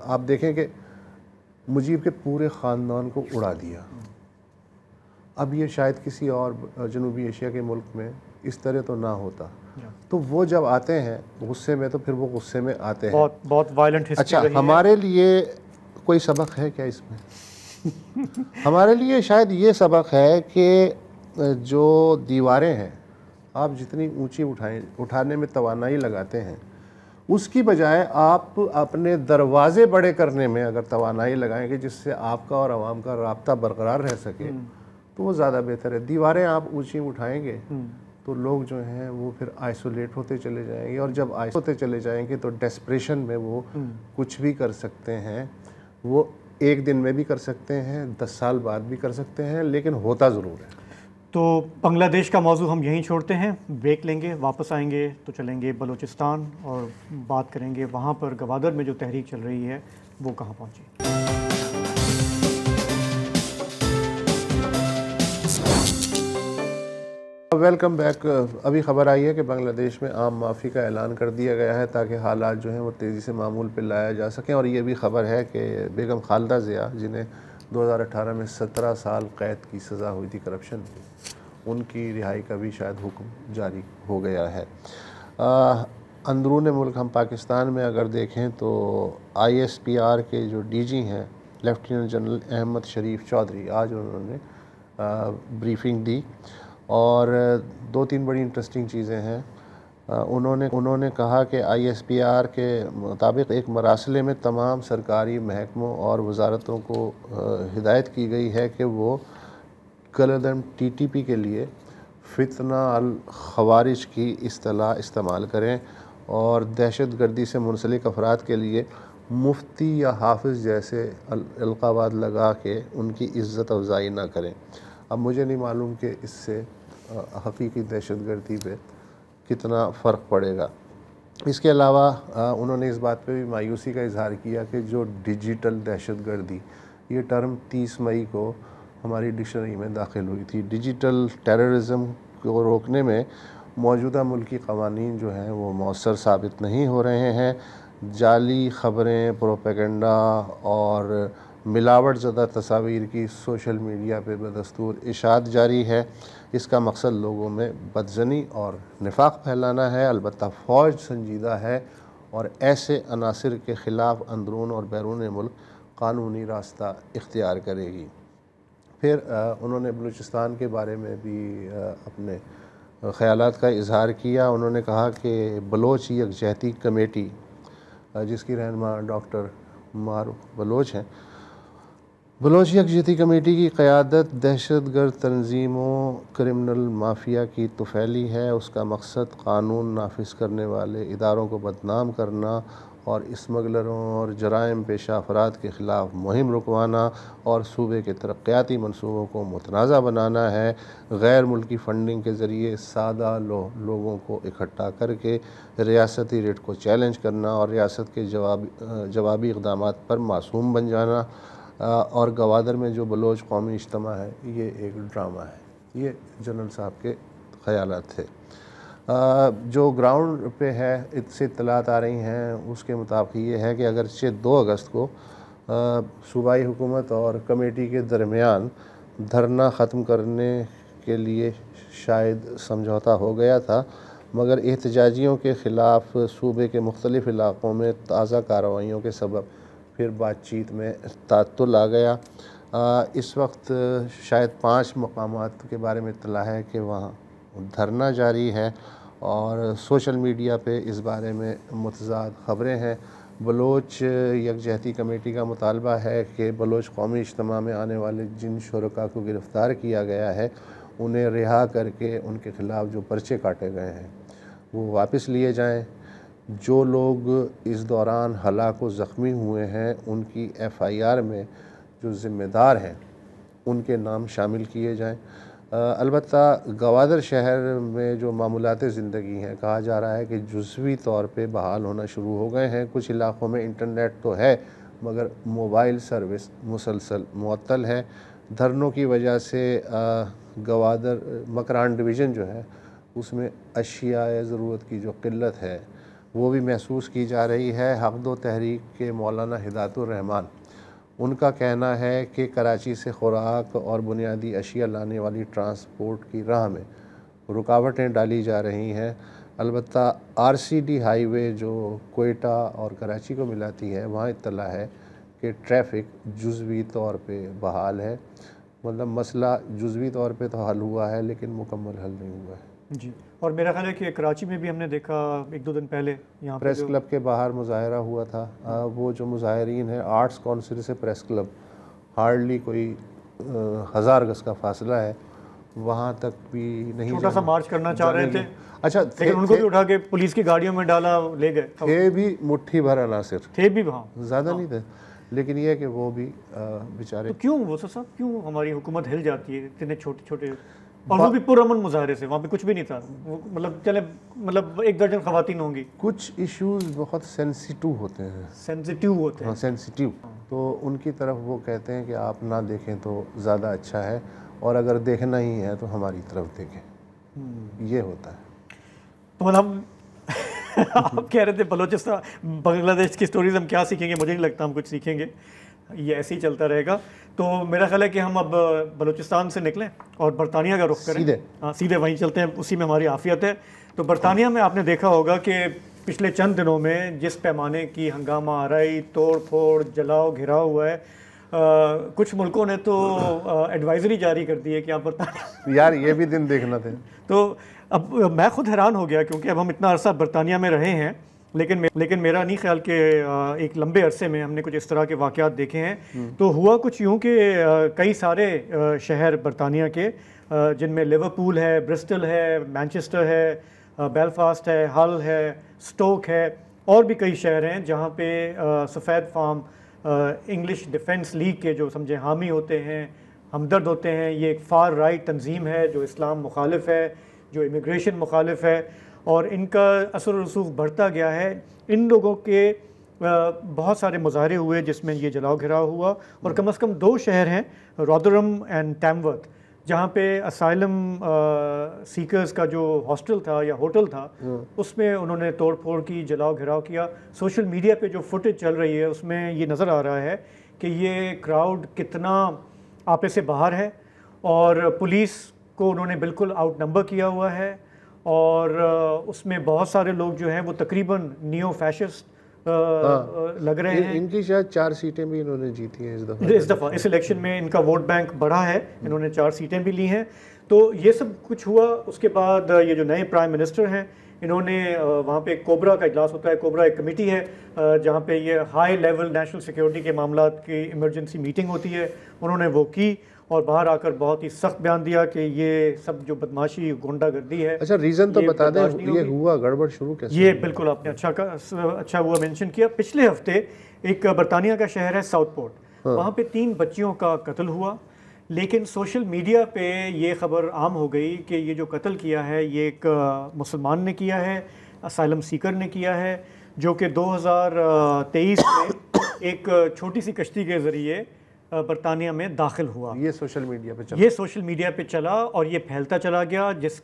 آپ دیکھیں کہ مجیب کے پورے خاندان کو اڑا دیا۔ اب یہ شاید کسی اور جنوبی ایشیا کے ملک میں اس طرح تو نہ ہوتا، تو وہ جب آتے ہیں غصے میں تو پھر وہ غصے میں آتے ہیں، بہت وائلنٹ ہسٹری رہی ہے۔ اچھا، ہمارے لیے کوئی سبق ہے کیا اس میں؟ ہمارے لیے شاید یہ سبق ہے کہ جو دیواریں ہیں آپ جتنی اونچی اٹھانے میں توانائی لگاتے ہیں، اس کی بجائے آپ اپنے دروازے بڑے کرنے میں اگر توانائی لگائیں گے جس سے آپ کا اور عوام کا رابطہ برقرار رہ سکے تو وہ زیادہ بہتر ہے۔ دیواریں آپ اونچی اٹھائیں گے تو لوگ جو ہیں وہ پھر آئسولیٹ ہوتے چلے جائیں گے، اور جب ہوتے چلے جائیں گے تو ڈیسپریشن میں وہ کچھ بھی کر سکتے ہیں، وہ ایک دن میں بھی کر سکتے ہیں، 10 سال بعد بھی کر سکتے ہیں، لیکن ہوتا ضرور ہے۔ تو بنگلہ دیش کا موضوع ہم یہیں چھوڑتے ہیں، بریک لیں گے، واپس آئیں گے تو چلیں گے بلوچستان اور بات کریں گے وہاں پر گوادر میں جو تحریک چل رہی ہے وہ کہاں پہنچی۔ Welcome back. ابھی خبر آئی ہے کہ بنگلہ دیش میں عام معافی کا اعلان کر دیا گیا ہے تاکہ حالات جو ہیں وہ تیزی سے معمول پہ لایا جا سکیں، اور یہ بھی خبر ہے کہ بیگم خالدہ ضیاء جنہیں 2018 میں 17 سال قید کی سزا ہوئی تھی کرپشن کی، ان کی رہائی کا بھی شاید حکم جاری ہو گیا ہے۔ اندرون ملک ہم پاکستان میں اگر دیکھیں تو ISPR کے جو DG ہیں لیفٹیننٹ جنرل احمد شریف چودھری، آج انہوں نے بریفنگ دی، اور 2-3 بڑی انٹرسٹنگ چیزیں ہیں۔ انہوں نے کہا کہ ISPR کے مطابق ایک مراسلے میں تمام سرکاری محکموں اور وزارتوں کو ہدایت کی گئی ہے کہ وہ کالعدم TTP کے لیے فتنہ الخوارج کی اصطلاح استعمال کریں، اور دہشت گردی سے منسلک افراد کے لیے مفتی یا حافظ جیسے القابات لگا کے ان کی عزت افزائی نہ کریں۔ اب مجھے نہیں معلوم کہ اس سے حقیقی دہشت گردی پہ کتنا فرق پڑے گا۔ اس کے علاوہ انہوں نے اس بات پہ بھی مایوسی کا اظہار کیا کہ جو ڈیجیٹل دہشت گردی، یہ ٹرم 30 مئی کو ہماری ڈکشنری میں داخل ہوئی تھی۔ ڈیجیٹل ٹیررزم کو روکنے میں موجودہ ملکی قوانین جو ہیں وہ مؤثر ثابت نہیں ہو رہے ہیں۔ جعلی خبریں، پروپیگنڈا اور ملاوٹ زدہ تصاویر کی سوشل میڈیا پہ بدستور اشاعت جاری ہے۔ اس کا مقصد لوگوں میں بدظنی اور نفاق پھیلانا ہے۔ البتہ فوج سنجیدہ ہے اور ایسے عناصر کے خلاف اندرون اور بیرون ملک قانونی راستہ اختیار کرے گی۔ پھر انہوں نے بلوچستان کے بارے میں بھی اپنے خیالات کا اظہار کیا۔ انہوں نے کہا کہ بلوچ یکجہتی کمیٹی، جس کی رہنما ڈاکٹر معروف بلوچ ہیں، بلوچ یکجہتی کمیٹی کی قیادت دہشت گرد تنظیموں، کرمنل مافیا کی طفیلی ہے۔ اس کا مقصد قانون نافذ کرنے والے اداروں کو بدنام کرنا اور اسمگلروں اور جرائم پیشہ افراد کے خلاف مہم رکوانا اور صوبے کے ترقیاتی منصوبوں کو متنازع بنانا ہے۔ غیر ملکی فنڈنگ کے ذریعے سادہ لوگوں کو اکٹھا کر کے ریاستی ریٹ کو چیلنج کرنا اور ریاست کے جوابی اقدامات پر معصوم بن جانا، اور گوادر میں جو بلوچ قومی اجتماع ہے یہ ایک ڈرامہ ہے۔ یہ جنرل صاحب کے خیالات تھے۔ جو گراؤنڈ پہ ہے اس سے اطلاعات آ رہی ہیں، اس کے مطابق یہ ہے کہ اگرچہ 2 اگست کو صوبائی حکومت اور کمیٹی کے درمیان دھرنا ختم کرنے کے لیے شاید سمجھوتا ہو گیا تھا، مگر احتجاجیوں کے خلاف صوبے کے مختلف علاقوں میں تازہ کارروائیوں کے سبب پھر بات چیت میں تعطل آ گیا۔ اس وقت شاید 5 مقامات کے بارے میں اطلاع ہے کہ وہاں دھرنا جاری ہے اور سوشل میڈیا پہ اس بارے میں متضاد خبریں ہیں۔ بلوچ یکجہتی کمیٹی کا مطالبہ ہے کہ بلوچ قومی اجتماع میں آنے والے جن شرکاء کو گرفتار کیا گیا ہے انہیں رہا کر کے ان کے خلاف جو پرچے کاٹے گئے ہیں وہ واپس لیے جائیں۔ جو لوگ اس دوران ہلاک و زخمی ہوئے ہیں ان کی FIR میں جو ذمہ دار ہیں ان کے نام شامل کیے جائیں۔ البتہ گوادر شہر میں جو معمولات زندگی ہیں، کہا جا رہا ہے کہ جزوی طور پہ بحال ہونا شروع ہو گئے ہیں۔ کچھ علاقوں میں انٹرنیٹ تو ہے مگر موبائل سروس مسلسل معطل ہے۔ دھرنوں کی وجہ سے گوادر مکران ڈویژن جو ہے اس میں اشیاء ضرورت کی جو قلت ہے وہ بھی محسوس کی جا رہی ہے۔ حق دو تحریک کے مولانا ہدایت الرحمان، ان کا کہنا ہے کہ کراچی سے خوراک اور بنیادی اشیاء لانے والی ٹرانسپورٹ کی راہ میں رکاوٹیں ڈالی جا رہی ہیں۔ البتہ RCD ہائی وے جو کوئٹہ اور کراچی کو ملاتی ہے وہاں اطلاع ہے کہ ٹریفک جزوی طور پہ بحال ہے۔ مطلب مسئلہ جزوی طور پہ تو حل ہوا ہے لیکن مکمل حل نہیں ہوا ہے۔ جی، اور میرا خیال ہے کہ کراچی میں بھی ہم نے دیکھا 1-2 دن پہلے یہاں پریس کلب کے باہر مظاہرہ ہوا تھا۔ وہ جو مظاہرین ہیں آرٹس کونسل سے پریس کلب ہارڈلی کوئی 1000 گز کا فاصلہ ہے، وہاں تک بھی نہیں چھوٹا سا مارچ کرنا چاہ رہے تھے، اچھا لیکن ان کو بھی اٹھا کے پولیس کی گاڑیوں میں ڈالا، لے گئے تھے بھی مٹھی بھر عناصر تھے بھی وہاں، زیادہ نہیں تھے، لیکن یہ کہ وہ بھی بیچارے۔ تو کیوں وہ صاحب کیوں ہماری حکومت ہل جاتی ہے اتنے چھوٹے چھوٹے، اور وہ بھی پرامن مظاہرے سے، وہاں پہ کچھ بھی نہیں تھا، مطلب چلے مطلب 1 درجن خواتین ہوں گی۔ کچھ ایشوز بہت سینسیٹیو ہوتے ہیں، سینسیٹیو ہوتے ہیں، سینسیٹیو، تو ان کی طرف وہ کہتے ہیں کہ آپ نہ دیکھیں تو زیادہ اچھا ہے، اور اگر دیکھنا ہی ہے تو ہماری طرف دیکھیں، یہ ہوتا ہے۔ تو مطلب آپ کہہ رہے تھے بلوچستان بنگلہ دیش کی سٹوریز ہم کیا سیکھیں گے؟ مجھے نہیں لگتا ہم کچھ سیکھیں گے، یہ ایسے ہی چلتا رہے گا۔ تو میرا خیال ہے کہ ہم اب بلوچستان سے نکلیں اور برطانیہ کا رخ کریں، سیدھے وہیں چلتے ہیں، اسی میں ہماری عافیت ہے۔ تو برطانیہ میں آپ نے دیکھا ہوگا کہ پچھلے چند دنوں میں جس پیمانے کی ہنگامہ آرائی، توڑ پھوڑ، جلاؤ گھراؤ ہوا ہے، کچھ ملکوں نے تو ایڈوائزری جاری کر دی ہے کہ آپ برطانیہ، یار یہ بھی دن دیکھنا تھے۔ تو اب میں خود حیران ہو گیا کیونکہ اب ہم اتنا عرصہ برطانیہ میں رہے ہیں، لیکن میرا نہیں خیال کہ ایک لمبے عرصے میں ہم نے کچھ اس طرح کے واقعات دیکھے ہیں۔ تو ہوا کچھ یوں کہ کئی سارے شہر برطانیہ کے، جن میں لیورپول ہے، برسٹل ہے، مانچسٹر ہے، بیلفاسٹ ہے، ہل ہے، سٹوک ہے، اور بھی کئی شہر ہیں جہاں پہ سفید فام انگلش ڈیفنس لیگ کے جو سمجھے حامی ہوتے ہیں، ہمدرد ہوتے ہیں. یہ ایک فار رائٹ تنظیم ہے جو اسلام مخالف ہے، جو امیگریشن مخالف ہے، اور ان کا اثر و رسوخ بڑھتا گیا ہے. ان لوگوں کے بہت سارے مظاہرے ہوئے جس میں یہ جلاؤ گھراؤ ہوا، اور کم از کم 2 شہر ہیں، رودرم اینڈ ٹیمورتھ، جہاں پہ اسائلم سیکرز کا جو ہاسٹل تھا یا ہوٹل تھا اس میں انہوں نے توڑ پھوڑ کی، جلاؤ گھراؤ کیا. سوشل میڈیا پہ جو فوٹیج چل رہی ہے اس میں یہ نظر آ رہا ہے کہ یہ کراؤڈ کتنا آپے سے باہر ہے، اور پولیس کو انہوں نے بالکل آؤٹ نمبر کیا ہوا ہے، اور اس میں بہت سارے لوگ جو ہیں وہ تقریباً نیو فیشسٹ لگ رہے ہیں. ان کی شاید 4 سیٹیں بھی انہوں نے جیتی ہیں اس دفعہ. اس الیکشن میں ان کا ووٹ بینک بڑھا ہے، انہوں نے 4 سیٹیں بھی لی ہیں. تو یہ سب کچھ ہوا. اس کے بعد یہ جو نئے پرائم منسٹر ہیں انہوں نے وہاں پہ کوبرا کا اجلاس ہوتا ہے. کوبرا ایک کمیٹی ہے جہاں پہ یہ ہائی لیول نیشنل سیکیورٹی کے معاملات کی ایمرجنسی میٹنگ ہوتی ہے. انہوں نے وہ کی اور باہر آ کر بہت ہی سخت بیان دیا کہ یہ سب جو بدماشی غنڈہ گردی ہے. اچھا ریزن تو بتا دیں یہ ہوا گڑبڑ شروع کیسے؟ یہ بالکل آپ نے اچھا ہوا مینشن کیا. پچھلے ہفتے ایک برطانیہ کا شہر ہے ساؤتھ پورٹ، وہاں پہ 3 بچیوں کا قتل ہوا. لیکن سوشل میڈیا پہ یہ خبر عام ہو گئی کہ یہ جو قتل کیا ہے یہ ایک مسلمان نے کیا ہے، اسائلم سیکر نے کیا ہے، جو کہ 2023 میں ایک چھوٹی سی کشتی کے ذریعے برطانیہ میں داخل ہوا. یہ سوشل میڈیا پہ چلا اور یہ پھیلتا چلا گیا، جس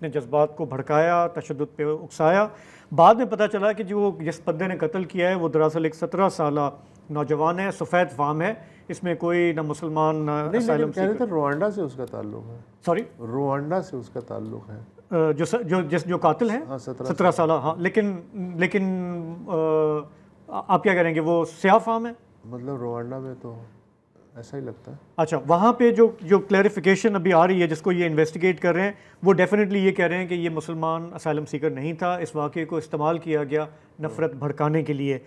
نے جذبات کو بھڑکایا، تشدد پہ اکسایا. بعد میں پتہ چلا کہ جس بندے نے قتل کیا ہے وہ دراصل ایک 17 سالہ نوجوان ہے، سفید فام ہے. اس میں کوئی نہ مسلمان نہ اسائلم کہہ رہے تھے روانڈا سے اس کا تعلق ہے. سوری، روانڈا سے اس کا تعلق ہے جو قاتل ہیں 17 سالہ. ہاں لیکن آپ کیا کریں گے، وہ سیاہ فام ہے. مطلب روانڈا میں تو ایسا ہی لگتا ہے. اچھا، وہاں پہ جو کلیریفیکیشن ابھی آ رہی ہے جس کو یہ انویسٹیگیٹ کر رہے ہیں، وہ ڈیفینیٹلی یہ کہہ رہے ہیں کہ یہ مسلمان اسائلم سیکر نہیں تھا. اس واقعے کو استعمال کیا گیا نفرت بھڑکانے کے لیے.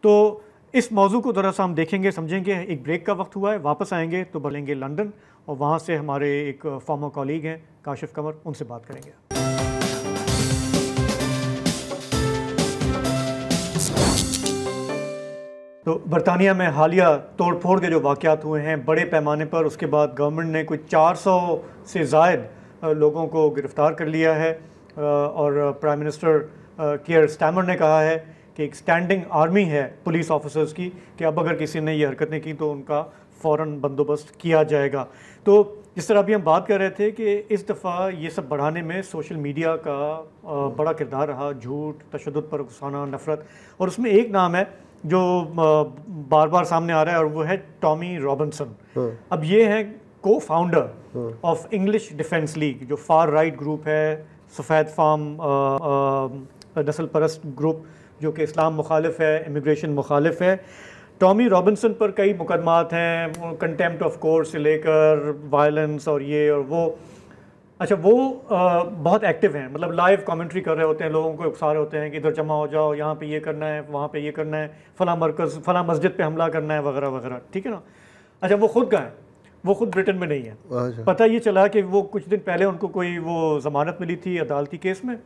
تو اس موضوع کو ذرا سا ہم دیکھیں گے، سمجھیں گے. ایک بریک کا وقت ہوا ہے، واپس آئیں گے تو بڑھیں گے لندن، اور وہاں سے ہمارے ایک فارمر کولیگ ہیں کاشف قمر، ان سے بات کریں گے. تو برطانیہ میں حالیہ توڑ پھوڑ کے جو واقعات ہوئے ہیں بڑے پیمانے پر، اس کے بعد گورنمنٹ نے کوئی 400 سے زائد لوگوں کو گرفتار کر لیا ہے، اور پرائم منسٹر کیئر سٹارمر نے کہا ہے کہ ایک سٹینڈنگ آرمی ہے پولیس آفیسرز کی، کہ اب اگر کسی نے یہ حرکتیں کی تو ان کا فوراً بندوبست کیا جائے گا. تو جس طرح ابھی ہم بات کر رہے تھے کہ اس دفعہ یہ سب بڑھانے میں سوشل میڈیا کا بڑا کردار رہا. جھوٹ، تشدد پر اکسانا، نفرت. اور اس میں ایک نام ہے جو بار بار سامنے آ رہا ہے، اور وہ ہے ٹامی رابنسن. اب یہ ہیں کو founder of English defence league, جو فار رائٹ گروپ ہے، سفید فام نسل پرست گروپ جو کہ اسلام مخالف ہے، امیگریشن مخالف ہے. ٹامی رابنسن پر کئی مقدمات ہیں، کنٹیمپٹ آف کورٹ سے لے کر وائلنس اور یہ اور وہ. اچھا، وہ بہت ایکٹیو ہیں، مطلب لائیو کامنٹری کر رہے ہوتے ہیں، لوگوں کو اکسا رہے ہوتے ہیں کہ ادھر جمع ہو جاؤ، یہاں پہ یہ کرنا ہے، وہاں پہ یہ کرنا ہے، فلاں مرکز فلاں مسجد پہ حملہ کرنا ہے، وغیرہ وغیرہ. ٹھیک ہے نا. اچھا، وہ خود کہاں ہے؟ وہ خود برٹن میں نہیں ہے. پتہ یہ چلا کہ وہ کچھ دن پہلے ان کو کوئی وہ ضمانت ملی تھی عدالتی کیس میں،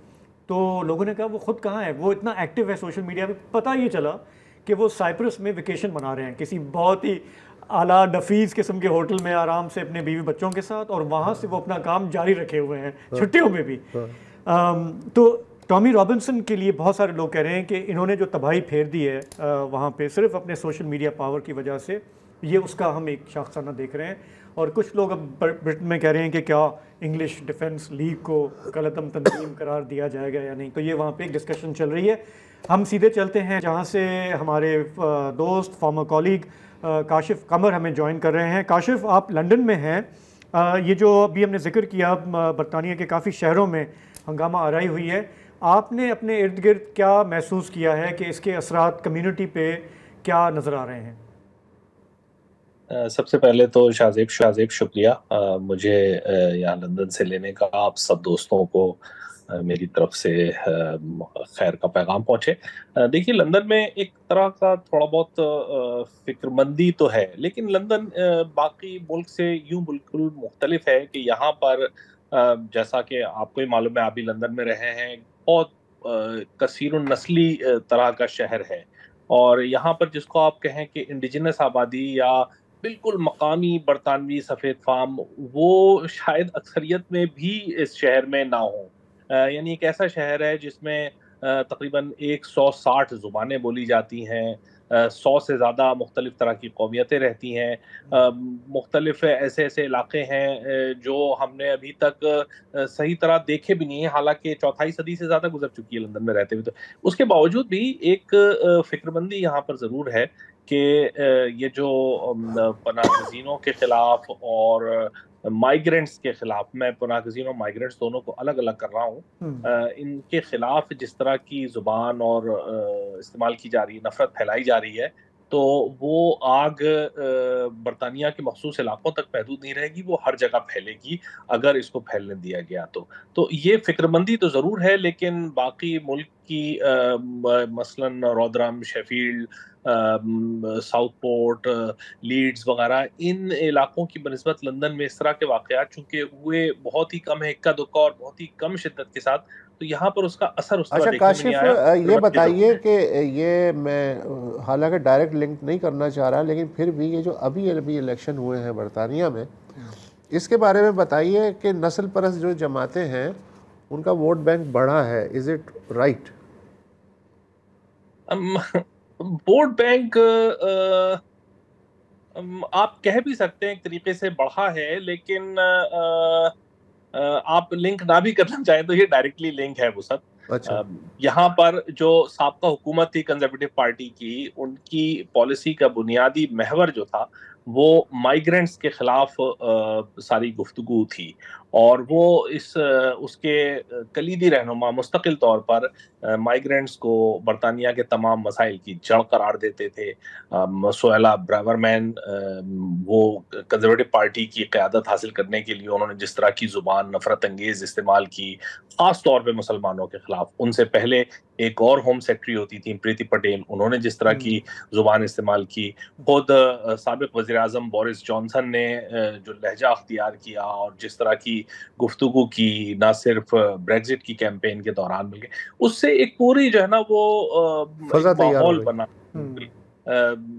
تو لوگوں نے کہا وہ خود کہاں ہے، وہ اتنا ایکٹیو ہے سوشل میڈیا پہ. پتہ یہ چلا کہ وہ سائپرس میں ویکیشن منا رہے ہیں، کسی بہت ہی اعلیٰ نفیس قسم کے ہوٹل میں آرام سے اپنے بیوی بچوں کے ساتھ، اور وہاں سے وہ اپنا کام جاری رکھے ہوئے ہیں چھٹیوں میں بھی. تو ٹامی رابنسن کے لیے بہت سارے لوگ کہہ رہے ہیں کہ انہوں نے جو تباہی پھیر دی ہے وہاں پہ صرف اپنے سوشل میڈیا پاور کی وجہ سے، یہ اس کا ہم ایک شاخسانہ دیکھ رہے ہیں. اور کچھ لوگ اب برٹن میں کہہ رہے ہیں کہ کیا انگلش ڈیفنس لیگ کو کالعدم تنظیم قرار دیا جائے گا یا نہیں. تو یہ وہاں پہ ایک ڈسکشن چل رہی ہے. ہم سیدھے چلتے ہیں جہاں سے ہمارے دوست فارمر کولیگ کاشف قمر ہمیں جوائن کر رہے ہیں. کاشف، آپ لندن میں ہیں. یہ جو ابھی ہم نے ذکر کیا برطانیہ کے کافی شہروں میں ہنگامہ آرائی ہوئی ہے، آپ نے اپنے ارد گرد کیا محسوس کیا ہے کہ اس کے اثرات کمیونٹی پہ کیا نظر آ رہے ہیں؟ سب سے پہلے تو شاہزیب شکریہ مجھے یہاں لندن سے لینے کا. آپ سب دوستوں کو میری طرف سے خیر کا پیغام پہنچے. دیکھیے، لندن میں ایک طرح کا تھوڑا بہت فکر مندی تو ہے، لیکن لندن باقی ملک سے یوں بالکل مختلف ہے کہ یہاں پر جیسا کہ آپ کو ہی معلوم ہے، آپ بھی لندن میں رہے ہیں، بہت کثیر النسلی طرح کا شہر ہے، اور یہاں پر جس کو آپ کہیں کہ انڈیجنس آبادی یا بالکل مقامی برطانوی سفید فام، وہ شاید اکثریت میں بھی اس شہر میں نہ ہوں. یعنی ایک ایسا شہر ہے جس میں تقریباً 160 زبانیں بولی جاتی ہیں، 100 سے زیادہ مختلف طرح کی قومیتیں رہتی ہیں، مختلف ایسے ایسے علاقے ہیں جو ہم نے ابھی تک صحیح طرح دیکھے بھی نہیں ہیں، حالانکہ چوتھائی صدی سے زیادہ گزر چکی ہے لندن میں رہتے ہوئے. تو اس کے باوجود بھی ایک فکر مندی یہاں پر ضرور ہے کہ یہ جو پناہ گزینوں کے خلاف اور مائیگرنٹس کے خلاف، میں پناہ گزین اور مائیگرنٹس دونوں کو الگ الگ کر رہا ہوں، ان کے خلاف جس طرح کی زبان اور استعمال کی جا رہی ہے، نفرت پھیلائی جا رہی ہے، تو وہ آگ برطانیہ کے مخصوص علاقوں تک محدود نہیں رہے گی، وہ ہر جگہ پھیلے گی اگر اس کو پھیلنے دیا گیا. تو یہ فکر مندی تو ضرور ہے، لیکن باقی ملک کی مثلاً رودرم، شیفیلڈ، ساؤتھ پورٹ، لیڈز وغیرہ، ان علاقوں کی بنسبت لندن میں اس طرح کے واقعات چونکہ ہوئے بہت ہی کم ہے، اکا دکا اور بہت ہی کم شدت کے ساتھ، تو یہاں پر اس کا اثر اس طرح دیکھنے میں نہیں آیا. اچھا کاشف، یہ بتائیے کہ یہ میں حالانکہ ڈائریکٹ لنک نہیں کرنا چاہ رہا، لیکن پھر بھی یہ جو ابھی الیکشن ہوئے ہیں برطانیہ میں، اس کے بارے میں بتائیے کہ نسل پرست جو جماعتیں ہیں ان کا ووٹ بینک بڑھا ہے، is it right? Vote bank آپ کہہ بھی سکتے ہیں ایک طریقے سے بڑھا ہے، لیکن آپ لنک نہ بھی کرنا چاہیں تو یہ ڈائریکٹلی لنک ہے وسعت. یہاں پر جو سابقہ حکومت تھی کنزرویٹو پارٹی کی، ان کی پالیسی کا بنیادی محور جو تھا وہ مائیگرنٹس کے خلاف ساری گفتگو تھی، اور وہ اس کے کلیدی رہنما مستقل طور پر مائیگرنٹس کو برطانیہ کے تمام مسائل کی جڑ قرار دیتے تھے. سویلا براورمین، وہ کنزرویٹو پارٹی کی قیادت حاصل کرنے کے لیے انہوں نے جس طرح کی زبان نفرت انگیز استعمال کی، خاص طور پہ مسلمانوں کے خلاف. ان سے پہلے ایک اور ہوم سیکرٹری ہوتی تھی پریتی پٹیل، انہوں نے جس طرح کی زبان استعمال کی. خود سابق وزیر اعظم بورس جانسن نے جو لہجہ اختیار کیا اور جس طرح کی گفتگو کی، نہ صرف بریگزٹ کی کیمپین کے دوران بلکہ اس سے ایک پوری جو ہے نا وہ ماحول بنا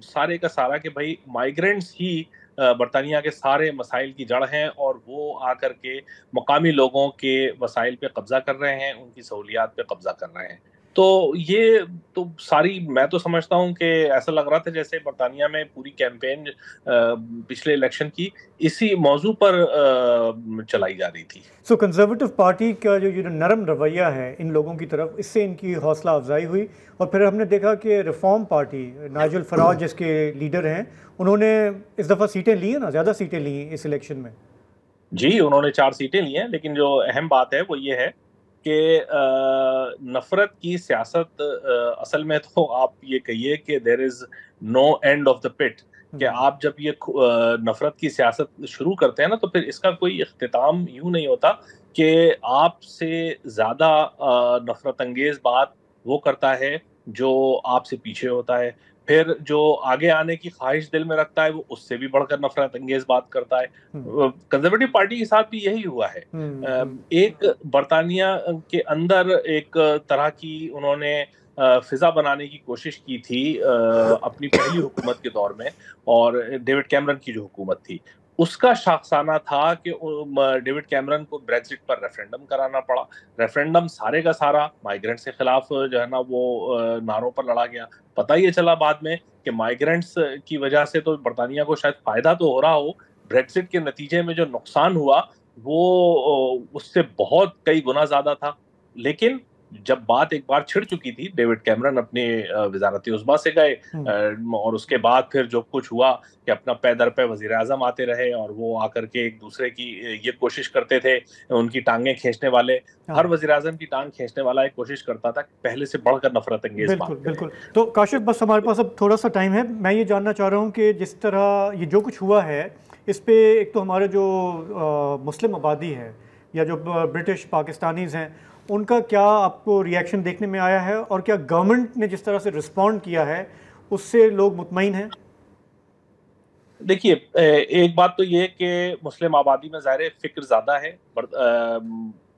سارے کا سارا کہ بھائی مائیگرنٹس ہی برطانیہ کے سارے مسائل کی جڑ ہیں، اور وہ آ کر کے مقامی لوگوں کے وسائل پہ قبضہ کر رہے ہیں، ان کی سہولیات پہ قبضہ کر رہے ہیں. تو یہ تو ساری، میں تو سمجھتا ہوں کہ ایسا لگ رہا تھا جیسے برطانیہ میں پوری کیمپین پچھلے الیکشن کی اسی موضوع پر چلائی جا رہی تھی. سو کنزرویٹو پارٹی کا جو نرم رویہ ہے ان لوگوں کی طرف، اس سے ان کی حوصلہ افزائی ہوئی، اور پھر ہم نے دیکھا کہ ریفارم پارٹی، نائجل فراج جس کے لیڈر ہیں، انہوں نے اس دفعہ سیٹیں لی ہیں نا، زیادہ سیٹیں لی ہیں اس الیکشن میں. جی انہوں نے 4 سیٹیں لی ہیں، لیکن جو اہم بات ہے وہ یہ ہے کہ نفرت کی سیاست اصل میں تو آپ یہ کہیے کہ دیر از نو اینڈ آف دا پٹ، کہ آپ جب یہ نفرت کی سیاست شروع کرتے ہیں نا تو پھر اس کا کوئی اختتام یوں نہیں ہوتا کہ آپ سے زیادہ نفرت انگیز بات وہ کرتا ہے جو آپ سے پیچھے ہوتا ہے، پھر جو آگے آنے کی خواہش دل میں رکھتا ہے وہ اس سے بھی بڑھ کر نفرت انگیز بات کرتا ہے. کنزرویٹو پارٹی کے ساتھ بھی یہی ہوا ہے. ایک برطانیہ کے اندر ایک طرح کی انہوں نے فضا بنانے کی کوشش کی تھی اپنی پہلی حکومت کے دور میں، اور ڈیوڈ کیمرن کی جو حکومت تھی اس کا شاخسانہ تھا کہ ڈیوڈ کیمرن کو بریگزٹ پر ریفرینڈم کرانا پڑا. ریفرینڈم سارے کا سارا مائیگرنٹس کے خلاف جو ہے نا وہ نعروں پر لڑا گیا. پتہ یہ چلا بعد میں کہ مائیگرنٹس کی وجہ سے تو برطانیہ کو شاید فائدہ تو ہو رہا ہو، بریگزٹ کے نتیجے میں جو نقصان ہوا وہ اس سے بہت کئی گنا زیادہ تھا. لیکن جب بات ایک بار چھڑ چکی تھی، ڈیوڈ کیمرن اپنے وزارت عظمیٰ سے گئے، اور اس کے بعد پھر جو کچھ ہوا کہ اپنا پے در پہ وزیر اعظم آتے رہے، اور وہ آ کر کے ایک دوسرے کی یہ کوشش کرتے تھے، ان کی ٹانگیں کھینچنے والے، ہر وزیر اعظم کی ٹانگ کھینچنے والا ایک کوشش کرتا تھا کہ پہلے سے بڑھ کر نفرت انگیز بات کرے. بالکل. تو کاشف بس ہمارے پاس اب تھوڑا سا ٹائم ہے، میں یہ جاننا چاہ رہا ہوں کہ جس طرح یہ جو کچھ ہوا ہے اس پہ ایک تو ہمارے جو مسلم آبادی ہے یا جو برٹش پاکستانیز ہیں ان کا کیا آپ کو ری ایکشن دیکھنے میں آیا ہے، اور کیا گورنمنٹ نے جس طرح سے رسپونڈ کیا ہے اس سے لوگ مطمئن ہیں؟ دیکھیے ایک بات تو یہ کہ مسلم آبادی میں ظاہر فکر زیادہ ہے،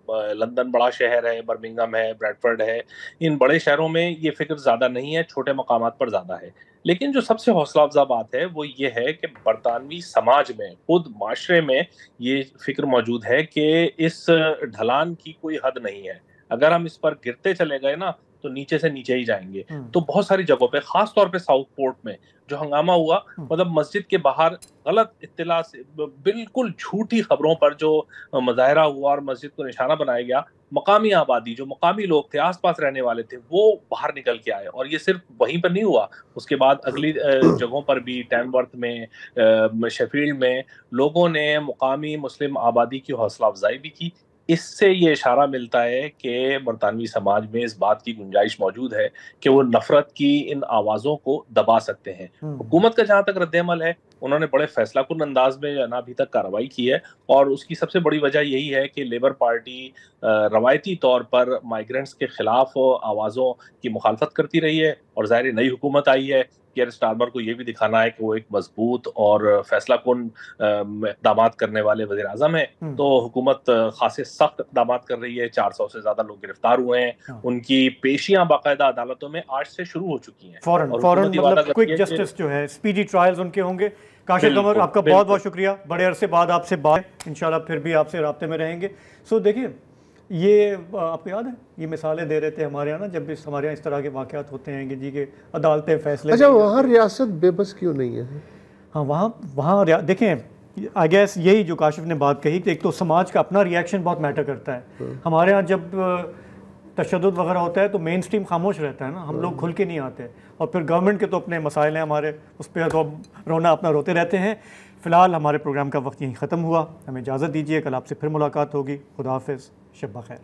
لندن بڑا شہر ہے، برمنگھم ہے، بریڈفورڈ ہے، ان بڑے شہروں میں یہ فکر زیادہ نہیں ہے، چھوٹے مقامات پر زیادہ ہے. لیکن جو سب سے حوصلہ افزا بات ہے وہ یہ ہے کہ برطانوی سماج میں، خود معاشرے میں یہ فکر موجود ہے کہ اس ڈھلان کی کوئی حد نہیں ہے. اگر ہم اس پر گرتے چلے گئے نا تو نیچے سے نیچے ہی جائیں گے. تو بہت ساری جگہوں پہ، خاص طور پہ ساؤتھ پورٹ میں جو ہنگامہ ہوا، مطلب مسجد کے باہر غلط اطلاع سے، بالکل جھوٹی خبروں پر جو مظاہرہ ہوا اور مسجد کو نشانہ بنایا گیا، مقامی آبادی، جو مقامی لوگ تھے، آس پاس رہنے والے تھے، وہ باہر نکل کے آئے. اور یہ صرف وہیں پر نہیں ہوا، اس کے بعد اگلی جگہوں پر بھی، ٹیمورتھ میں، شیفیلڈ میں، لوگوں نے مقامی مسلم آبادی کی حوصلہ افزائی بھی کی. اس سے یہ اشارہ ملتا ہے کہ برطانوی سماج میں اس بات کی گنجائش موجود ہے کہ وہ نفرت کی ان آوازوں کو دبا سکتے ہیں. حکومت کا جہاں تک رد عمل ہے، انہوں نے بڑے فیصلہ کن انداز میں ابھی تک کارروائی کی ہے، اور اس کی سب سے بڑی وجہ یہی ہے کہ لیبر پارٹی روایتی طور پر مائیگرنٹس کے خلاف آوازوں کی مخالفت کرتی رہی ہے، اور ظاہر نئی حکومت آئی ہے. کیئر اسٹارمر کو یہ بھی دکھانا ہے کہ وہ ایک مضبوط اور فیصلہ کن اقدامات کرنے والے وزیر اعظم ہیں. تو حکومت خاصے سخت اقدامات کر رہی ہے. 400 سے زیادہ لوگ گرفتار ہوئے ہیں، ان کی پیشیاں باقاعدہ عدالتوں میں آج سے شروع ہو چکی ہیں. فوراً مطلب کوئک جسٹس جو ہے، اسپیڈی ٹرائلز ان کے ہوں گے. کاشف قمر، آپ کا بہت بہت شکریہ. بڑے عرصے بعد آپ سے بات، انشاءاللہ پھر بھی آپ سے رابطے میں رہیں گے. سو دیکھیے، یہ آپ کو یاد ہے یہ مثالیں دے رہے تھے ہمارے یہاں نا، جب بھی ہمارے یہاں اس طرح کے واقعات ہوتے ہیں کہ جی کہ عدالتیں فیصلے. اچھا، وہاں ریاست بے بس کیوں نہیں ہے؟ ہاں، وہاں دیکھیں، آئی گیس یہی جو کاشف نے بات کہی کہ ایک تو سماج کا اپنا ریئیکشن بہت میٹر کرتا ہے. ہمارے ہاں جب تشدد وغیرہ ہوتا ہے تو مین سٹریم خاموش رہتا ہے نا، ہم لوگ کھل کے نہیں آتے. اور پھر گورنمنٹ کے تو اپنے مسائل ہیں ہمارے، اس پہ تو رونا اپنا روتے رہتے ہیں. فی الحال ہمارے پروگرام کا وقت یہیں ختم ہوا. ہمیں اجازت دیجیے، کل آپ سے پھر ملاقات ہوگی. خدا حافظ، شب بخیر.